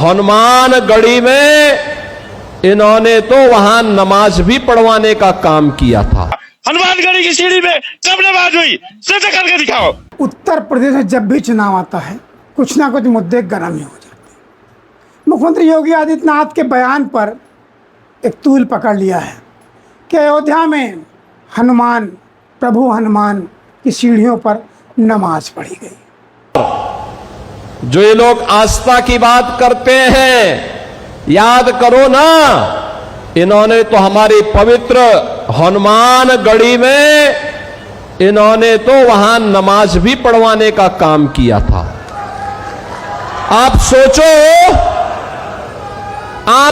हनुमानगढ़ी में इन्होंने तो वहां नमाज भी पढ़वाने का काम किया था। हनुमानगढ़ी की सीढ़ी में कब नमाज हुई, सिद्ध करके दिखाओ। उत्तर प्रदेश में जब भी चुनाव आता है कुछ ना कुछ मुद्दे गर्म ही हो जाते हैं। मुख्यमंत्री योगी आदित्यनाथ के बयान पर एक तूल पकड़ लिया है कि अयोध्या में प्रभु हनुमान की सीढ़ियों पर नमाज पढ़ी गई। जो ये लोग आस्था की बात करते हैं, याद करो ना, इन्होंने तो हमारी पवित्र हनुमानगढ़ी में इन्होंने तो वहां नमाज भी पढ़वाने का काम किया था। आप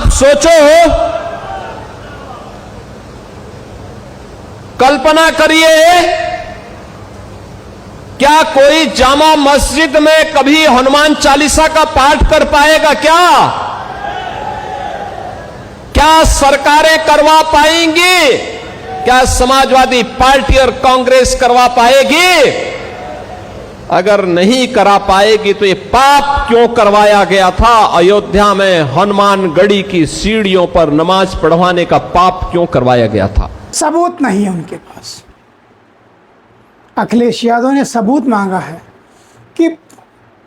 सोचो, कल्पना करिए, क्या कोई जामा मस्जिद में कभी हनुमान चालीसा का पाठ कर पाएगा? क्या सरकारें करवा पाएंगी? क्या समाजवादी पार्टी और कांग्रेस करवा पाएगी? अगर नहीं करा पाएगी तो ये पाप क्यों करवाया गया था? अयोध्या में हनुमानगढ़ी की सीढ़ियों पर नमाज पढ़वाने का पाप क्यों करवाया गया था? सबूत नहीं है उनके पास। अखिलेश यादव ने सबूत मांगा है कि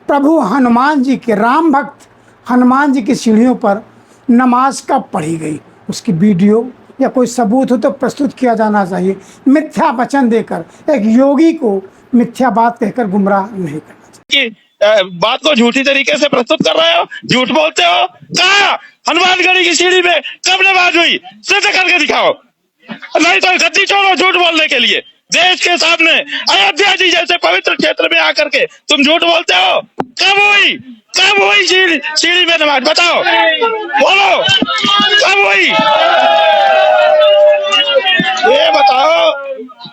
प्रभु हनुमान जी के, राम भक्त हनुमान जी की सीढ़ियों पर नमाज कब पढ़ी गई, उसकी वीडियो या कोई सबूत हो तो प्रस्तुत किया जाना चाहिए। मिथ्या वचन देकर एक योगी को मिथ्या बात कहकर गुमराह नहीं करना चाहिए। कि बात को झूठी तरीके से प्रस्तुत कर रहे हो, झूठ बोलते हो। कहा हनुमानगढ़ी की सीढ़ी में कब नमाज हुई, सिद्ध करके दिखाओ। नहीं तो गद्दी छोड़ो झूठ बोलने के लिए। देश के सामने अयोध्या जी जैसे पवित्र क्षेत्र में आकर के तुम झूठ बोलते हो। कब हुई सीढ़ी में नमाज, बताओ, बोलो, कब हुई? ये बताओ,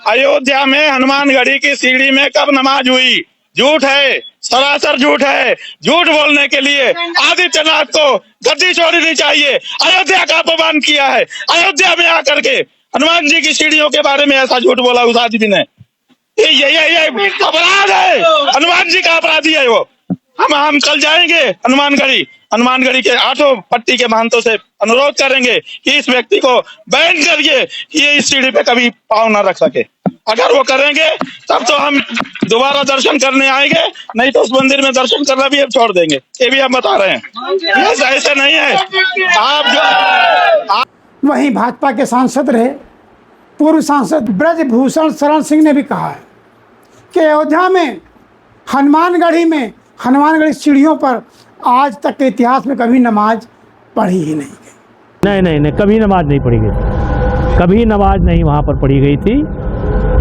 अयोध्या में हनुमानगढ़ी की सीढ़ी में कब नमाज हुई? झूठ है, सरासर झूठ है। झूठ बोलने के लिए आदित्यनाथ को गद्दी छोड़नी चाहिए। अयोध्या का अपमान किया है। अयोध्या में आकर के हनुमान जी की सीढ़ियों के बारे में ऐसा झूठ बोला उस आदमी ने। ये अपराध है, हनुमान जी का अपराधी है वो। हम कल जाएंगे हनुमानगढ़ी के 8 पट्टी के महंतों से अनुरोध करेंगे कि इस व्यक्ति को बैन करिए कि ये इस सीढ़ी पे कभी पांव ना रख सके। अगर वो करेंगे तब तो हम दोबारा दर्शन करने आएंगे, नहीं तो उस मंदिर में दर्शन करना भी हम छोड़ देंगे। ये भी हम बता रहे हैं, ऐसे नहीं है। वहीं भाजपा के सांसद रहे पूर्व सांसद ब्रजभूषण शरण सिंह ने भी कहा है कि अयोध्या में हनुमानगढ़ी सीढ़ियों पर आज तक के इतिहास में कभी नमाज पढ़ी ही नहीं गई। नहीं, कभी नमाज नहीं पढ़ी गई। कभी नमाज नहीं वहाँ पर पढ़ी गई थी।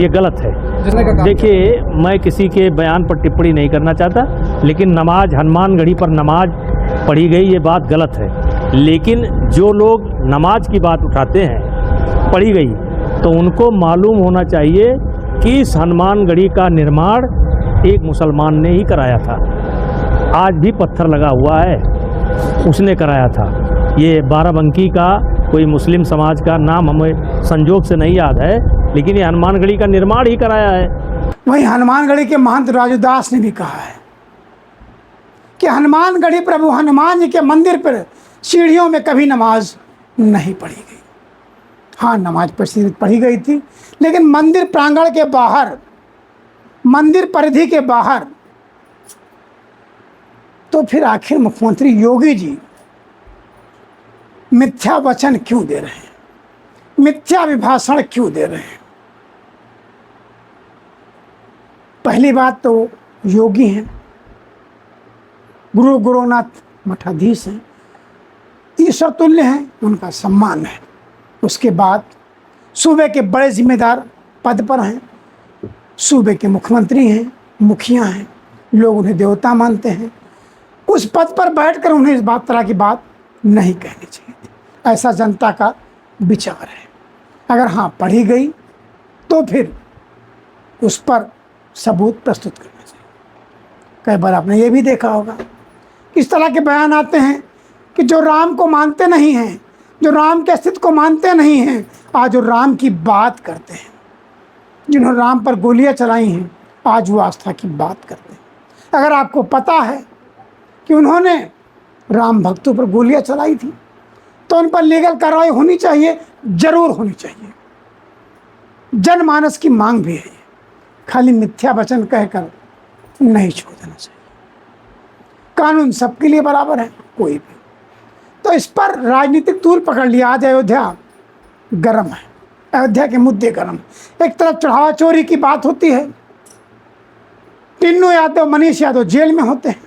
ये गलत है। देखिए, मैं किसी के बयान पर टिप्पणी नहीं करना चाहता, लेकिन हनुमानगढ़ी पर नमाज पढ़ी गई ये बात गलत है। लेकिन जो लोग नमाज की बात उठाते हैं पढ़ी गई, तो उनको मालूम होना चाहिए कि इस हनुमानगढ़ी का निर्माण एक मुसलमान ने ही कराया था। आज भी पत्थर लगा हुआ है, उसने कराया था। ये बाराबंकी का कोई मुस्लिम समाज का नाम हमें संजोग से नहीं याद है, लेकिन ये हनुमानगढ़ी का निर्माण ही कराया है। वहीं हनुमानगढ़ी के महंत राजू दास ने भी कहा है कि हनुमानगढ़ी प्रभु हनुमान जी के मंदिर पर सीढ़ियों में कभी नमाज नहीं पढ़ी गई। हाँ, नमाज पढ़ी गई थी, लेकिन मंदिर प्रांगण के बाहर, मंदिर परिधि के बाहर। तो फिर आखिर मुख्यमंत्री योगी जी मिथ्या वचन क्यों दे रहे हैं, मिथ्या विभाषण क्यों दे रहे हैं? पहली बात तो योगी हैं, गुरु गोरखनाथ मठाधीश हैं, ईश्वर तुल्य हैं, उनका सम्मान है। उसके बाद सूबे के बड़े जिम्मेदार पद पर हैं, सूबे के मुख्यमंत्री हैं, मुखिया हैं, लोग उन्हें देवता मानते हैं। उस पद पर बैठकर उन्हें इस तरह की बात नहीं कहनी चाहिए थी, ऐसा जनता का विचार है। अगर हाँ पढ़ी गई तो फिर उस पर सबूत प्रस्तुत करना चाहिए। कई बार आपने ये भी देखा होगा किस तरह के बयान आते हैं कि जो राम को मानते नहीं हैं, जो राम के अस्तित्व को मानते नहीं हैं, आज वो राम की बात करते हैं। जिन्होंने राम पर गोलियां चलाई हैं, आज वो आस्था की बात करते हैं। अगर आपको पता है कि उन्होंने राम भक्तों पर गोलियां चलाई थी, तो उन पर लीगल कार्रवाई होनी चाहिए, जरूर होनी चाहिए। जनमानस की मांग भी है, खाली मिथ्या वचन कहकर नहीं छोड़ देना चाहिए। कानून सबके लिए बराबर है, कोई भी। तो इस पर राजनीतिक तूल पकड़ लिया। आज अयोध्या गर्म है, अयोध्या के मुद्दे गर्म। एक तरफ चढ़ावा चोरी की बात होती है, टिन्नू यादव, मनीष यादव जेल में होते हैं,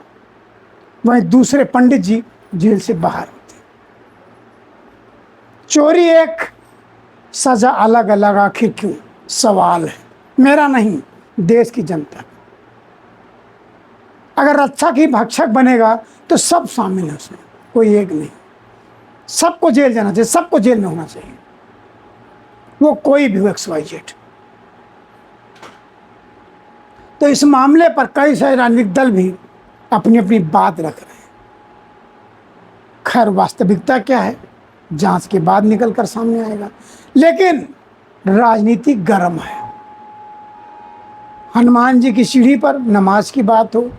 वहीं दूसरे पंडित जी जेल से बाहर होते हैं। चोरी एक, सजा अलग अलग, आखिर क्यों? सवाल है मेरा नहीं, देश की जनता का। अगर रक्षा की भक्षक बनेगा तो सब शामिल है उसमें, कोई एक नहीं। सबको जेल जाना चाहिए, सबको जेल में होना चाहिए, वो कोई भी हो, XYZ। तो इस मामले पर कई सारे राजनीतिक दल भी अपनी अपनी बात रख रहे हैं। खैर वास्तविकता क्या है, जांच के बाद निकल कर सामने आएगा। लेकिन राजनीति गर्म है। हनुमान जी की सीढ़ी पर नमाज की बात हो,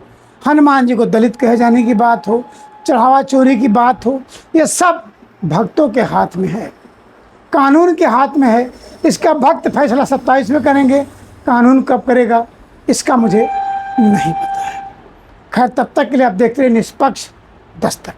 हनुमान जी को दलित कहे जाने की बात हो, चढ़ावा चोरी की बात हो, ये सब भक्तों के हाथ में है, कानून के हाथ में है। इसका भक्त फैसला 27 में करेंगे, कानून कब करेगा इसका मुझे नहीं पता है। खैर तब तक के लिए आप देखते रहिए निष्पक्ष दस्तक।